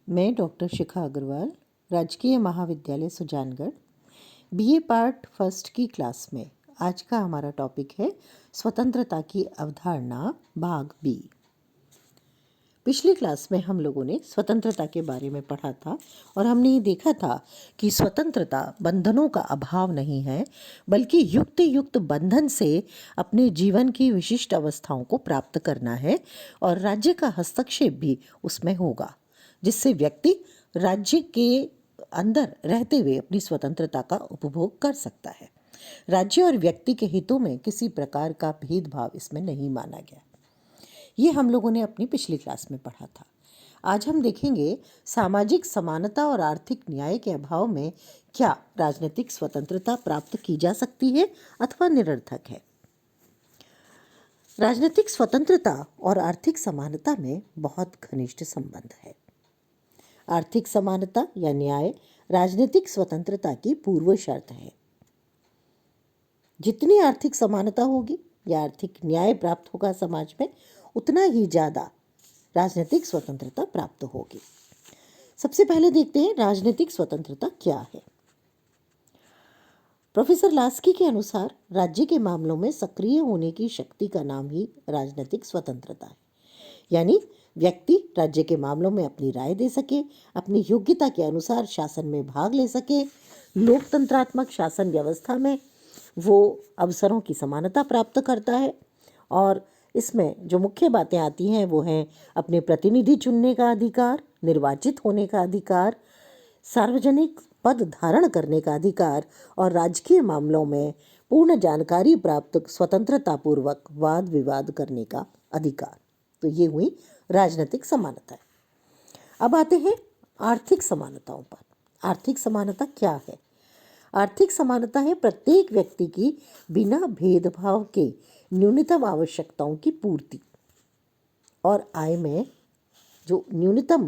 मैं डॉक्टर शिखा अग्रवाल, राजकीय महाविद्यालय सुजानगढ़, बीए पार्ट फर्स्ट की क्लास में आज का हमारा टॉपिक है स्वतंत्रता की अवधारणा भाग बी। पिछली क्लास में हम लोगों ने स्वतंत्रता के बारे में पढ़ा था और हमने ये देखा था कि स्वतंत्रता बंधनों का अभाव नहीं है, बल्कि युक्त युक्त बंधन से अपने जीवन की विशिष्ट अवस्थाओं को प्राप्त करना है और राज्य का हस्तक्षेप भी उसमें होगा, जिससे व्यक्ति राज्य के अंदर रहते हुए अपनी स्वतंत्रता का उपभोग कर सकता है। राज्य और व्यक्ति के हितों में किसी प्रकार का भेदभाव इसमें नहीं माना गया। ये हम लोगों ने अपनी पिछली क्लास में पढ़ा था। आज हम देखेंगे सामाजिक समानता और आर्थिक न्याय के अभाव में क्या राजनीतिक स्वतंत्रता प्राप्त की जा सकती है अथवा निरर्थक है। राजनीतिक स्वतंत्रता और आर्थिक समानता में बहुत घनिष्ठ संबंध है। आर्थिक समानता या न्याय राजनीतिक स्वतंत्रता की पूर्व शर्त है। जितनी आर्थिक समानता होगी या आर्थिक न्याय प्राप्त होगा समाज में, उतना ही ज़्यादा राजनीतिक स्वतंत्रता प्राप्त होगी। सबसे पहले देखते हैं राजनीतिक स्वतंत्रता क्या है। प्रोफेसर लास्की के अनुसार राज्य के मामलों में सक्रिय होने की शक्ति का नाम ही राजनीतिक स्वतंत्रता है। यानी व्यक्ति राज्य के मामलों में अपनी राय दे सके, अपनी योग्यता के अनुसार शासन में भाग ले सके, लोकतंत्रात्मक शासन व्यवस्था में वो अवसरों की समानता प्राप्त करता है। और इसमें जो मुख्य बातें आती हैं वो हैं अपने प्रतिनिधि चुनने का अधिकार, निर्वाचित होने का अधिकार, सार्वजनिक पद धारण करने का अधिकार और राजकीय मामलों में पूर्ण जानकारी प्राप्त स्वतंत्रता पूर्वक वाद विवाद करने का अधिकार। तो ये हुई राजनीतिक समानता। अब आते हैं आर्थिक समानताओं पर। आर्थिक समानता क्या है? आर्थिक समानता है प्रत्येक व्यक्ति की बिना भेदभाव के न्यूनतम आवश्यकताओं की पूर्ति और आय में जो न्यूनतम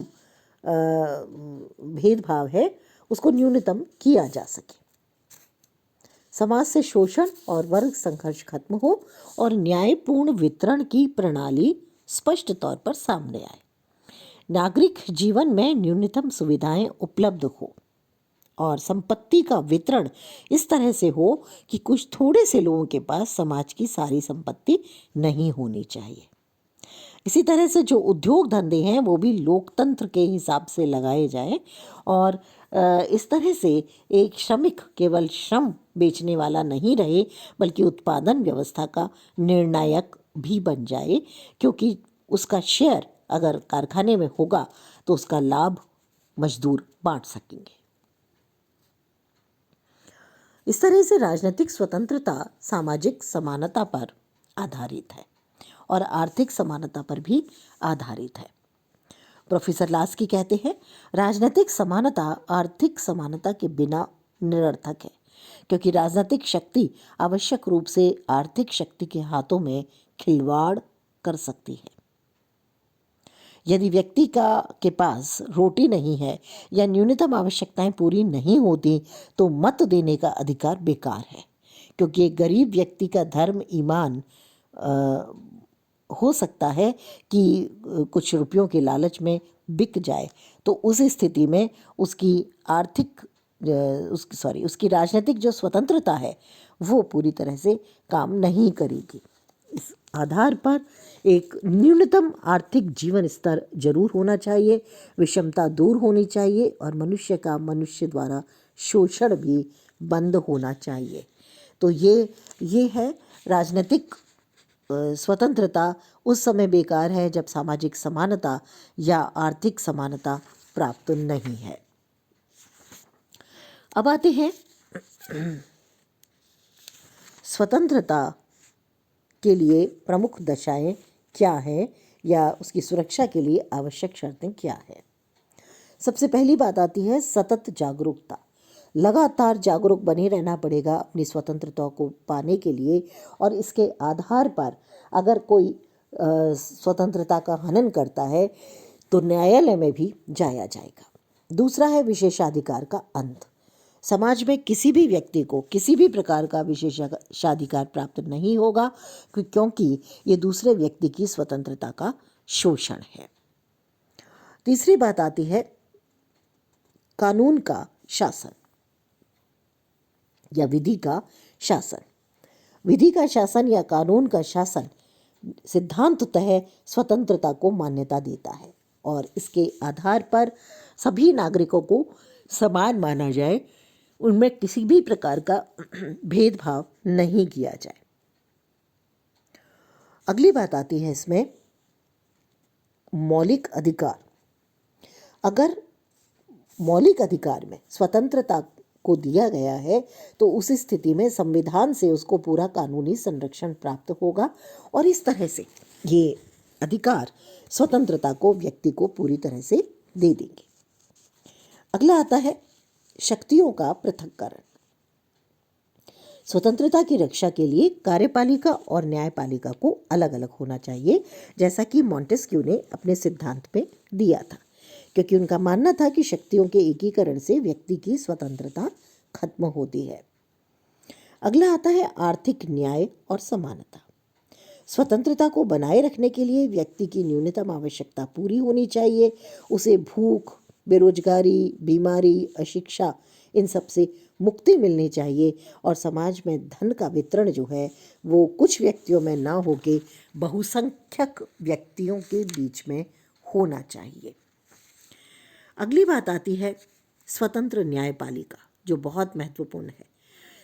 भेदभाव है उसको न्यूनतम किया जा सके, समाज से शोषण और वर्ग संघर्ष खत्म हो और न्यायपूर्ण वितरण की प्रणाली स्पष्ट तौर पर सामने आए, नागरिक जीवन में न्यूनतम सुविधाएं उपलब्ध हो और संपत्ति का वितरण इस तरह से हो कि कुछ थोड़े से लोगों के पास समाज की सारी संपत्ति नहीं होनी चाहिए। इसी तरह से जो उद्योग धंधे हैं वो भी लोकतंत्र के हिसाब से लगाए जाएं और इस तरह से एक श्रमिक केवल श्रम बेचने वाला नहीं रहे, बल्कि उत्पादन व्यवस्था का निर्णायक भी बन जाए, क्योंकि उसका शेयर अगर कारखाने में होगा तो उसका लाभ मजदूर बांट सकेंगे। इस तरह से राजनीतिक स्वतंत्रता सामाजिक समानता पर आधारित है और आर्थिक समानता पर भी आधारित है। प्रोफेसर लास्की कहते हैं राजनीतिक समानता आर्थिक समानता के बिना निरर्थक है, क्योंकि राजनीतिक शक्ति आवश्यक रूप से आर्थिक शक्ति के हाथों में खिलवाड़ कर सकती है। यदि व्यक्ति के पास रोटी नहीं है या न्यूनतम आवश्यकताएं पूरी नहीं होती तो मत देने का अधिकार बेकार है, क्योंकि एक गरीब व्यक्ति का धर्म ईमान हो सकता है कि कुछ रुपयों के लालच में बिक जाए, तो उस स्थिति में उसकी उसकी राजनीतिक जो स्वतंत्रता है वो पूरी तरह से काम नहीं करेगी। इस आधार पर एक न्यूनतम आर्थिक जीवन स्तर जरूर होना चाहिए, विषमता दूर होनी चाहिए और मनुष्य का मनुष्य द्वारा शोषण भी बंद होना चाहिए। तो ये है राजनीतिक स्वतंत्रता उस समय बेकार है जब सामाजिक समानता या आर्थिक समानता प्राप्त नहीं है। अब आते हैं स्वतंत्रता के लिए प्रमुख दशाएं क्या है या उसकी सुरक्षा के लिए आवश्यक शर्तें क्या है। सबसे पहली बात आती है सतत जागरूकता। लगातार जागरूक बने रहना पड़ेगा अपनी स्वतंत्रता को पाने के लिए, और इसके आधार पर अगर कोई स्वतंत्रता का हनन करता है तो न्यायालय में भी जाया जाएगा। दूसरा है विशेषाधिकार का अंत। समाज में किसी भी व्यक्ति को किसी भी प्रकार का विशेषाधिकार प्राप्त नहीं होगा, क्योंकि ये दूसरे व्यक्ति की स्वतंत्रता का शोषण है। तीसरी बात आती है कानून का शासन या विधि का शासन। विधि का शासन या कानून का शासन सिद्धांततः स्वतंत्रता को मान्यता देता है और इसके आधार पर सभी नागरिकों को समान माना जाए, उनमें किसी भी प्रकार का भेदभाव नहीं किया जाए। अगली बात आती है इसमें मौलिक अधिकार। अगर मौलिक अधिकार में स्वतंत्रता को दिया गया है तो उस स्थिति में संविधान से उसको पूरा कानूनी संरक्षण प्राप्त होगा और इस तरह से ये अधिकार स्वतंत्रता को व्यक्ति को पूरी तरह से दे देंगे। अगला आता है शक्तियों का पृथक्करण। स्वतंत्रता की रक्षा के लिए कार्यपालिका और न्यायपालिका को अलग अलग होना चाहिए, जैसा कि मॉन्टेस्क्यू ने अपने सिद्धांत में दिया था, क्योंकि उनका मानना था कि शक्तियों के एकीकरण से व्यक्ति की स्वतंत्रता खत्म होती है। अगला आता है आर्थिक न्याय और समानता। स्वतंत्रता को बनाए रखने के लिए व्यक्ति की न्यूनतम आवश्यकता पूरी होनी चाहिए। उसे भूख, बेरोजगारी, बीमारी, अशिक्षा, इन सब से मुक्ति मिलनी चाहिए और समाज में धन का वितरण जो है वो कुछ व्यक्तियों में ना होके बहुसंख्यक व्यक्तियों के बीच में होना चाहिए। अगली बात आती है स्वतंत्र न्यायपालिका, जो बहुत महत्वपूर्ण है।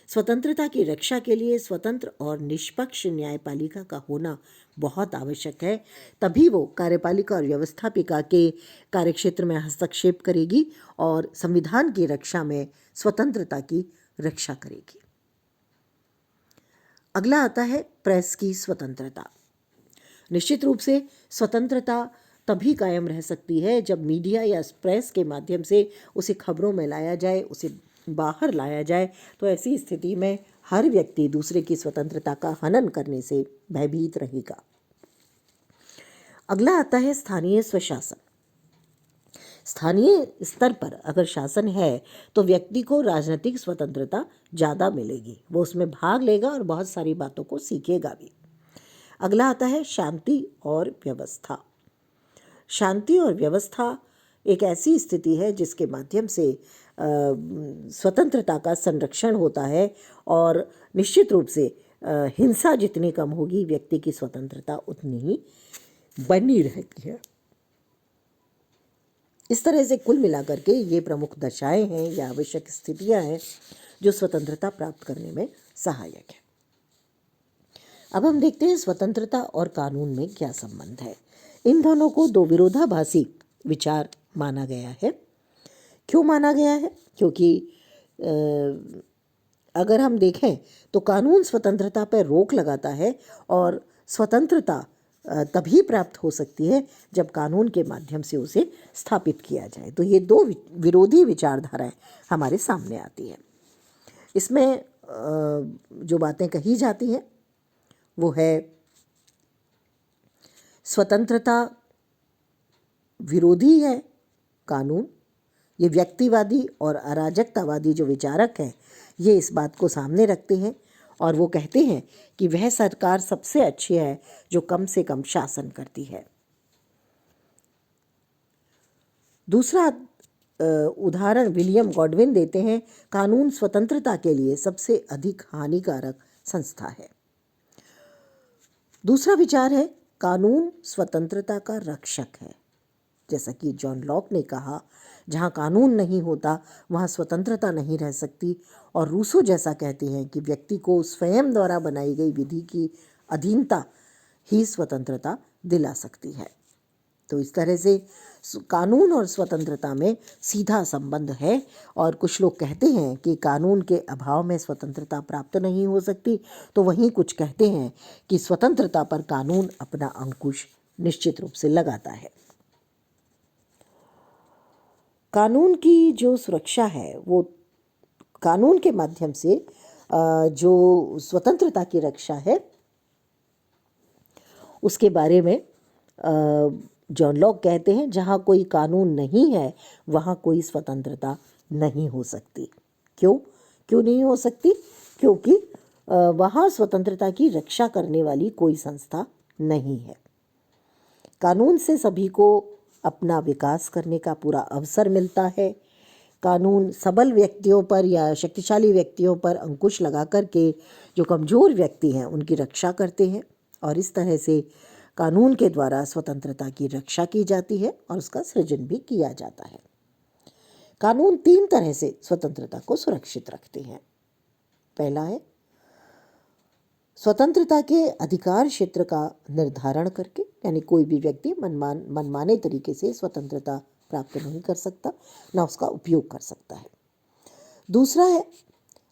स्वतंत्रता की रक्षा के लिए स्वतंत्र और निष्पक्ष न्यायपालिका का होना बहुत आवश्यक है, तभी वो कार्यपालिका और व्यवस्थापिका के कार्यक्षेत्र में हस्तक्षेप करेगी और संविधान की रक्षा में स्वतंत्रता की रक्षा करेगी। अगला आता है प्रेस की स्वतंत्रता। निश्चित रूप से स्वतंत्रता तभी कायम रह सकती है जब मीडिया या प्रेस के माध्यम से उसे खबरों में लाया जाए, उसे बाहर लाया जाए, तो ऐसी स्थिति में हर व्यक्ति दूसरे की स्वतंत्रता का हनन करने से भयभीत रहेगा। अगला आता है स्थानीय स्वशासन। स्थानीय स्तर पर अगर शासन है तो व्यक्ति को राजनीतिक स्वतंत्रता ज़्यादा मिलेगी, वो उसमें भाग लेगा और बहुत सारी बातों को सीखेगा भी। अगला आता है शांति और व्यवस्था। शांति और व्यवस्था एक ऐसी स्थिति है जिसके माध्यम से स्वतंत्रता का संरक्षण होता है और निश्चित रूप से हिंसा जितनी कम होगी व्यक्ति की स्वतंत्रता उतनी ही बनी रहती है। इस तरह से कुल मिलाकर के ये प्रमुख दशाएं हैं या आवश्यक स्थितियां हैं जो स्वतंत्रता प्राप्त करने में सहायक है। अब हम देखते हैं स्वतंत्रता और कानून में क्या संबंध है। इन दोनों को दो विरोधाभासी विचार माना गया है। क्यों माना गया है? क्योंकि अगर हम देखें तो कानून स्वतंत्रता पर रोक लगाता है और स्वतंत्रता तभी प्राप्त हो सकती है जब कानून के माध्यम से उसे स्थापित किया जाए। तो ये दो विरोधी विचारधाराएं हमारे सामने आती हैं। इसमें जो बातें कही जाती हैं वो है स्वतंत्रता विरोधी है कानून। ये व्यक्तिवादी और अराजकतावादी जो विचारक हैं ये इस बात को सामने रखते हैं और वो कहते हैं कि वह सरकार सबसे अच्छी है जो कम से कम शासन करती है। दूसरा उदाहरण विलियम गॉडविन देते हैं, कानून स्वतंत्रता के लिए सबसे अधिक हानिकारक संस्था है। दूसरा विचार है कानून स्वतंत्रता का रक्षक है। जैसा कि जॉन लॉक ने कहा, जहाँ कानून नहीं होता वहाँ स्वतंत्रता नहीं रह सकती। और रूसो जैसा कहते हैं कि व्यक्ति को स्वयं द्वारा बनाई गई विधि की अधीनता ही स्वतंत्रता दिला सकती है। तो इस तरह से कानून और स्वतंत्रता में सीधा संबंध है और कुछ लोग कहते हैं कि कानून के अभाव में स्वतंत्रता प्राप्त नहीं हो सकती, तो वहीं कुछ कहते हैं कि स्वतंत्रता पर कानून अपना अंकुश निश्चित रूप से लगाता है। कानून की जो सुरक्षा है वो कानून के माध्यम से जो स्वतंत्रता की रक्षा है उसके बारे में जॉन लॉक कहते हैं, जहाँ कोई कानून नहीं है वहाँ कोई स्वतंत्रता नहीं हो सकती। क्यों नहीं हो सकती? क्योंकि वहाँ स्वतंत्रता की रक्षा करने वाली कोई संस्था नहीं है। कानून से सभी को अपना विकास करने का पूरा अवसर मिलता है। कानून सबल व्यक्तियों पर या शक्तिशाली व्यक्तियों पर अंकुश लगा कर के जो कमज़ोर व्यक्ति हैं उनकी रक्षा करते हैं, और इस तरह से कानून के द्वारा स्वतंत्रता की रक्षा की जाती है और उसका सृजन भी किया जाता है। कानून 3 तरह से स्वतंत्रता को सुरक्षित रखते हैं। पहला है स्वतंत्रता के अधिकार क्षेत्र का निर्धारण करके, यानी कोई भी व्यक्ति मनमाने तरीके से स्वतंत्रता प्राप्त नहीं कर सकता, ना उसका उपयोग कर सकता है। दूसरा है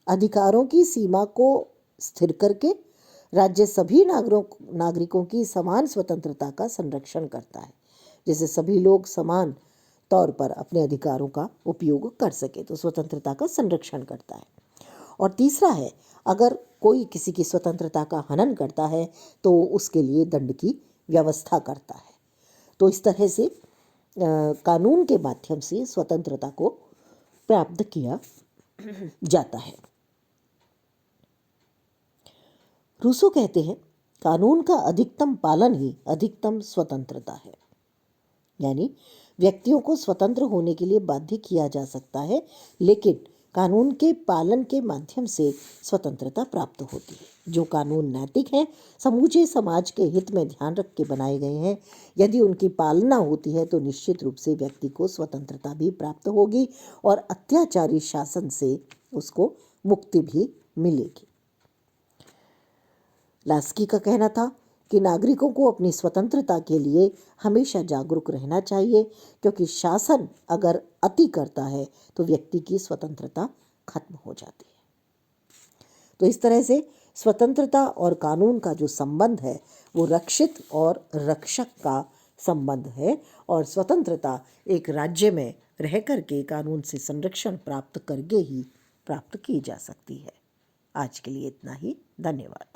अधिकारों की सीमा को स्थिर करके राज्य सभी नागरिकों की समान स्वतंत्रता का संरक्षण करता है, जैसे सभी लोग समान तौर पर अपने अधिकारों का उपयोग कर सके, तो स्वतंत्रता का संरक्षण करता है। और तीसरा है अगर कोई किसी की स्वतंत्रता का हनन करता है तो उसके लिए दंड की व्यवस्था करता है। तो इस तरह से कानून के माध्यम से स्वतंत्रता को प्राप्त किया जाता है। रूसो कहते हैं कानून का अधिकतम पालन ही अधिकतम स्वतंत्रता है, यानी व्यक्तियों को स्वतंत्र होने के लिए बाध्य किया जा सकता है, लेकिन कानून के पालन के माध्यम से स्वतंत्रता प्राप्त होती है। जो कानून नैतिक हैं, समूचे समाज के हित में ध्यान रख के बनाए गए हैं, यदि उनकी पालना होती है तो निश्चित रूप से व्यक्ति को स्वतंत्रता भी प्राप्त होगी और अत्याचारी शासन से उसको मुक्ति भी मिलेगी। लास्की का कहना था कि नागरिकों को अपनी स्वतंत्रता के लिए हमेशा जागरूक रहना चाहिए, क्योंकि शासन अगर अति करता है तो व्यक्ति की स्वतंत्रता खत्म हो जाती है। तो इस तरह से स्वतंत्रता और कानून का जो संबंध है वो रक्षित और रक्षक का संबंध है, और स्वतंत्रता एक राज्य में रह कर के कानून से संरक्षण प्राप्त करके ही प्राप्त की जा सकती है। आज के लिए इतना ही। धन्यवाद।